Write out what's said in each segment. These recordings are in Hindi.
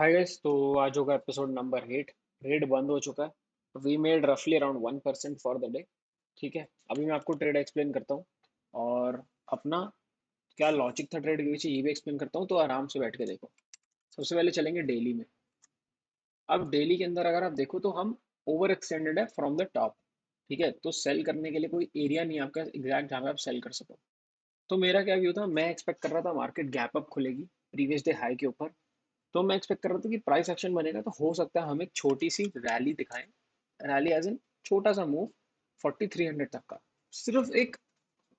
हाय गाइस, तो आज होगा एपिसोड नंबर 8। ट्रेड बंद हो चुका है। वी मेड रफली अराउंड 1% फॉर द डे। ठीक है, अभी मैं आपको ट्रेड एक्सप्लेन करता हूँ और अपना क्या लॉजिक था ट्रेड के पीछे ये भी एक्सप्लेन करता हूँ, तो आराम से बैठ के देखो। सबसे पहले चलेंगे डेली में। अब डेली के अंदर अगर आप देखो तो हम ओवर एक्सटेंडेड है फ्रॉम द टॉप। ठीक है, तो सेल करने के लिए कोई एरिया नहीं है आपका एग्जैक्ट जहाँ पे आप सेल कर सको। तो मेरा क्या व्यू था, मैं एक्सपेक्ट कर रहा था मार्केट गैप अप खुलेगी प्रीवियस डे हाई के ऊपर। तो मैं एक्सपेक्ट कर रहा था कि प्राइस एक्शन बनेगा तो हो सकता है हम एक छोटी सी रैली दिखाएं। रैली एज इन छोटा सा मूव 4300 तक का। सिर्फ एक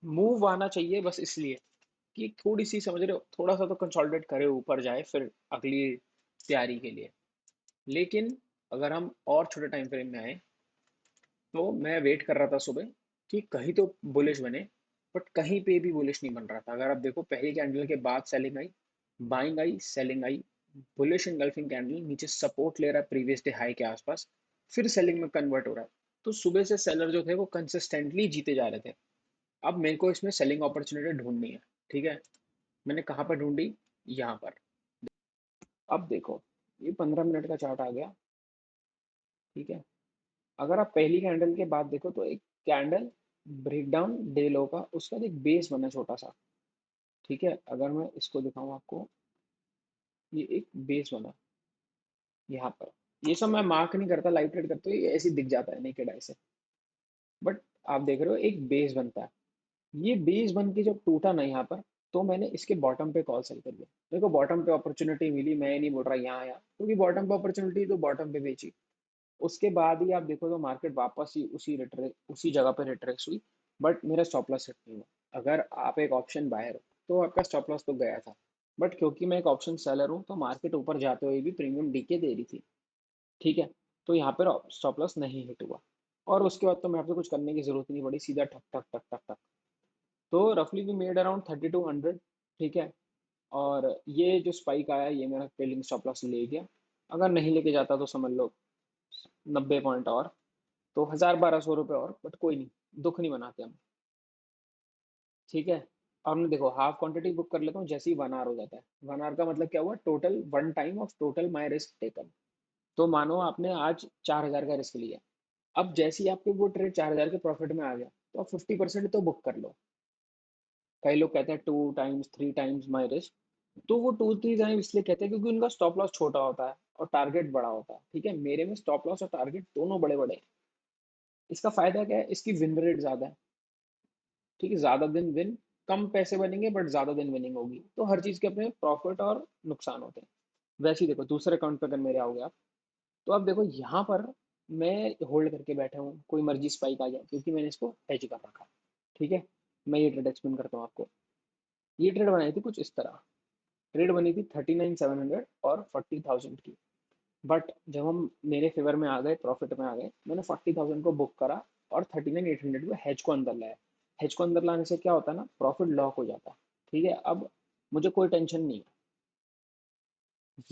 मूव आना चाहिए बस, इसलिए कि थोड़ी सी समझ रहे हो, थोड़ा सा तो कंसोलिडेट करे ऊपर जाए फिर अगली तैयारी के लिए। लेकिन अगर हम और छोटे टाइम फ्रेम में आए तो मैं वेट कर रहा था सुबह कि कहीं तो बुलिश बने, बट कहीं पे भी बुलिश नहीं बन रहा था। अगर आप देखो पहली कैंडल के बाद selling I, buying I, selling I, bullish engulfing candle नीचे सपोर्ट ले रहा है प्रीवियस डे हाई के आसपास, फिर सेलिंग में कन्वर्ट हो रहा है। तो सुबह से सेलर जो थे वो कंसिस्टेंटली जीते जा रहे थे। अब मेरे को इसमें सेलिंग अपॉर्चुनिटी ढूंढनी है। ठीक है, मैंने कहाँ पर ढूंढी, यहाँ पर। अब देखो, ये 15 मिनट का चार्ट आ गया। ठीक है, अगर आप पहली कैंडल के बाद देखो तो एक कैंडल ब्रेकडाउन डे लो का, उसका एक बेस बना छोटा सा। ठीक है, अगर मैं इसको दिखाऊं आपको, ये एक बेस बना यहाँ पर। ये सब मैं मार्क नहीं करता, लाइव ट्रेड करते हुए ये ऐसे ही दिख जाता है नेकेड आई से। बट आप देख रहे हो एक बेस बनता है। ये बेस बन के जब टूटा ना यहाँ पर, तो मैंने इसके बॉटम पे कॉल सेल कर दिया। मेरे को बॉटम पे अपॉर्चुनिटी मिली, मैं ये नहीं बोल रहा यहाँ आया क्योंकि बॉटम पे अपॉर्चुनिटी, तो बॉटम पे बेची। उसके बाद ही आप देखो तो मार्केट वापस ही उसी जगह पर रिट्रेस हुई। बट मेरा स्टॉप लॉस हिट नहीं हुआ। अगर आप एक ऑप्शन बायर हो तो आपका स्टॉप लॉस तो गया था। बट क्योंकि मैं एक ऑप्शन सेलर हूँ तो मार्केट ऊपर जाते हुए भी प्रीमियम डीके दे रही थी। ठीक है, तो यहाँ पर स्टॉप लॉस नहीं हिट हुआ। और उसके बाद तो मैं आपसे कुछ करने की जरूरत नहीं पड़ी, सीधा ठक ठक ठक ठक ठक। तो रफली वी मेड अराउंड 3200। ठीक है, और ये जो स्पाइक आया ये मेरा ट्रेलिंग स्टॉप लॉस ले गया। अगर नहीं लेके जाता तो समझ लो 90 पॉइंट और, तो 1000-1200 रुपये और, बट कोई नहीं, दुख नहीं मनाते हम। ठीक है, अब मैं देखो हाफ क्वांटिटी बुक कर लेता हूँ जैसे ही 1 आवर हो जाता है। 1 आवर का मतलब क्या हुआ, total one time of total my risk taken. तो मानो आपने आज 4000 का रिस्क लिया। अब जैसे ही आपके वो ट्रेड 4000 के प्रॉफिट में आ गया तो आप 50% तो बुक कर लो। कई लोग कहते हैं 2 टाइम्स 3 टाइम्स माई रिस्क। तो वो 2-3 टाइम इसलिए कहते हैं क्योंकि उनका स्टॉप लॉस छोटा होता है और टारगेट बड़ा होता है। ठीक है, मेरे में स्टॉप लॉस और टारगेट दोनों बड़े बड़े हैं। इसका फायदा क्या है, इसकी विन रेट ज्यादा है। ठीक है, ज्यादा दिन विन, कम पैसे बनेंगे बट ज्यादा दिन विनिंग होगी। तो हर चीज के अपने प्रॉफिट और नुकसान होते हैं। वैसे ही देखो दूसरे अकाउंट पे अगर मेरे आओगे आप, तो आप देखो यहाँ पर मैं होल्ड करके बैठा हूँ, कोई मर्जी स्पाइक आ जाए क्योंकि मैंने इसको हेज कर रखा है। ठीक है, मैं ये ट्रेड एक्सप्लेन करता हूँ आपको। ये ट्रेड बनाई थी कुछ इस तरह। ट्रेड बनी थी 39,700 और 40,000 की। बट जब हम मेरे फेवर में आ गए, प्रॉफिट में आ गए, मैंने 40,000 को बुक करा और 39,800 को हेज को अंदर लाया। हेज को अंदर लाने से क्या होता है ना, प्रॉफिट लॉक हो जाता है। ठीक है, अब मुझे कोई टेंशन नहीं है।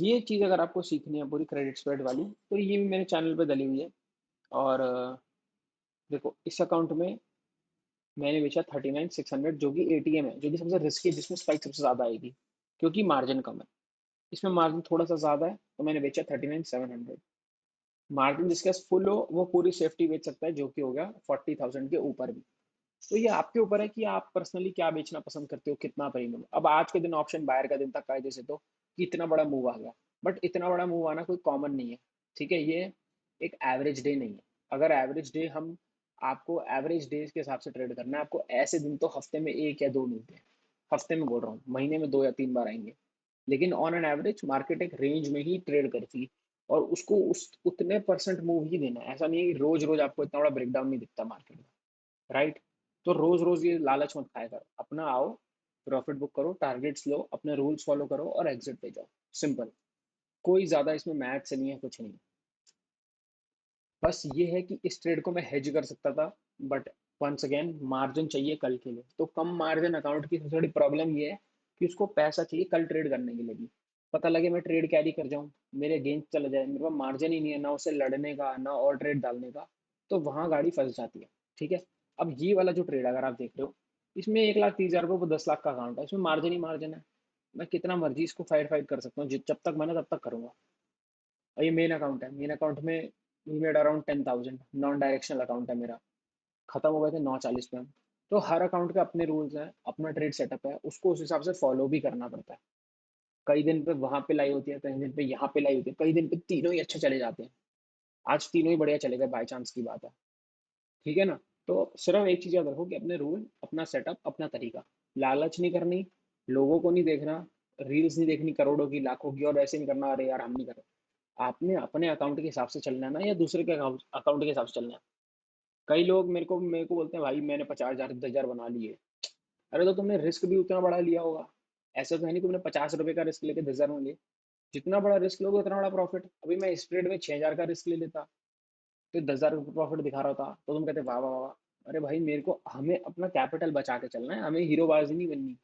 ये चीज़ अगर आपको सीखनी है पूरी क्रेडिट स्प्रेड वाली, तो ये भी मेरे चैनल पे डली हुई है। और देखो इस अकाउंट में मैंने बेचा 39,600, जो कि एटीएम है, जो कि सबसे रिस्की है, जिसमें स्पाइक सबसे ज़्यादा आएगी क्योंकि मार्जिन कम है। इसमें मार्जिन थोड़ा सा ज़्यादा है तो मैंने बेचा 39,700। मार्जिन जिसके पास फुल हो वो पूरी सेफ्टी बेच सकता है, जो कि हो गया 40,000 के ऊपर भी। तो ये आपके ऊपर है कि आप पर्सनली क्या बेचना पसंद करते हो, कितना प्रीमियम। अब आज के दिन ऑप्शन बायर का दिन था कायदे से, तो कि इतना बड़ा मूव आ गया। बट इतना बड़ा मूव आना कोई कॉमन नहीं है। ठीक है, ये एक एवरेज डे नहीं है। अगर एवरेज डे हम, आपको एवरेज डेज के हिसाब से ट्रेड करना है, आपको ऐसे दिन तो हफ्ते में 1 या 2 मिलते हैं। हफ्ते में बोल रहा हूँ, महीने में 2 या 3 बार आएंगे। लेकिन ऑन एन एवरेज मार्केट एक रेंज में ही ट्रेड करती है। और उसको उस उतने परसेंट मूव ही देना है। ऐसा नहीं है कि रोज रोज आपको इतना बड़ा ब्रेकडाउन नहीं दिखता मार्केट में। राइट, तो रोज रोज ये लालच मत खाया करो। अपना आओ, प्रॉफिट बुक करो, टारगेट्स लो, अपने रूल्स फॉलो करो और एग्जिट पे जाओ। सिंपल, कोई ज्यादा इसमें मैथ्स नहीं है, कुछ नहीं। बस ये है कि इस ट्रेड को मैं हेज कर सकता था, बट वंस अगेन मार्जिन चाहिए कल के लिए। तो कम मार्जिन अकाउंट की सबसे बड़ी प्रॉब्लम ये है कि उसको पैसा चाहिए कल ट्रेड करने के लिए भी। पता लगे मैं ट्रेड कैरी कर जाऊं, मेरे गेंद चला जाए, मेरे पास मार्जिन ही नहीं है ना उसे लड़ने का ना और ट्रेड डालने का, तो वहां गाड़ी फंस जाती है। ठीक है, अब ये वाला जो ट्रेड अगर आप देख रहे हो, इसमें 1,30,000 रुपये वो 10 लाख का अकाउंट है, इसमें मार्जिन ही मार्जिन है। मैं कितना मर्जी इसको फाइट फाइट कर सकता हूँ, जब तक मैंने तब तक करूंगा। और ये मेन अकाउंट है, मेन अकाउंट में we made around 10,000, non directional account है मेरा, खत्म हो गए थे 9:40 पे हम। तो हर अकाउंट के अपने रूल्स हैं, अपना ट्रेड सेटअप है, उसको उस हिसाब से फॉलो भी करना पड़ता है। कई दिन पे वहां पे लाई होती है, कई दिन पे यहाँ पे लाई होती है, कई दिन पे तीनों ही अच्छे चले जाते हैं। आज तीनों ही बढ़िया चले गए, बाई चांस की बात है। ठीक है ना। तो सिर्फ एक चीज याद रखो कि अपने रूल, अपना सेटअप, अपना तरीका, लालच नहीं करनी, लोगों को नहीं देखना, रील्स नहीं देखनी करोड़ों की लाखों की, और ऐसे नहीं करना अरे यार हम नहीं कर रहे। आपने अपने अकाउंट के हिसाब से चलना है ना, या दूसरे के अकाउंट के हिसाब से चलना है। कई लोग मेरे को बोलते हैं भाई मैंने 50,000 10,000 बना लिए। अरे तो तुमने रिस्क भी उतना बड़ा लिया होगा। ऐसा तो है नहीं तुमने 50 रुपए का रिस्क लेके 10,000 में लिए। जितना बड़ा रिस्क लोगे उतना बड़ा प्रॉफिट। अभी मैं इस ट्रेड में 6,000 का रिस्क ले लेता तो 10,000 प्रॉफिट दिखा रहा था, तो तुम कहते वाह वाह वाह। अरे भाई मेरे को, हमें अपना कैपिटल बचा के चलना है, हमें हीरोबाजी नहीं बननी।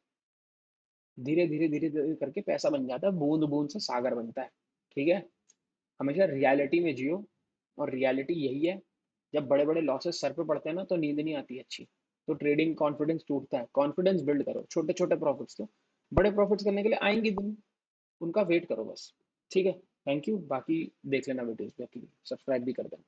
धीरे धीरे धीरे धीरे करके पैसा बन जाता है, बूंद बूंद से सागर बनता है। ठीक है। हमेशा रियलिटी में जियो। और रियलिटी यही है, जब बड़े बड़े लॉसेस सर पे पड़ते हैं ना, तो नींद नहीं आती अच्छी। तो ट्रेडिंग कॉन्फिडेंस टूटता है, कॉन्फिडेंस बिल्ड करो, छोटे छोटे प्रॉफिट्स लो। बड़े प्रॉफिट्स करने के लिए आएंगे दिन, उनका वेट करो बस। ठीक है। Thank you. बाकी देख लेना वीडियोस, बाकी सब्सक्राइब भी कर देना।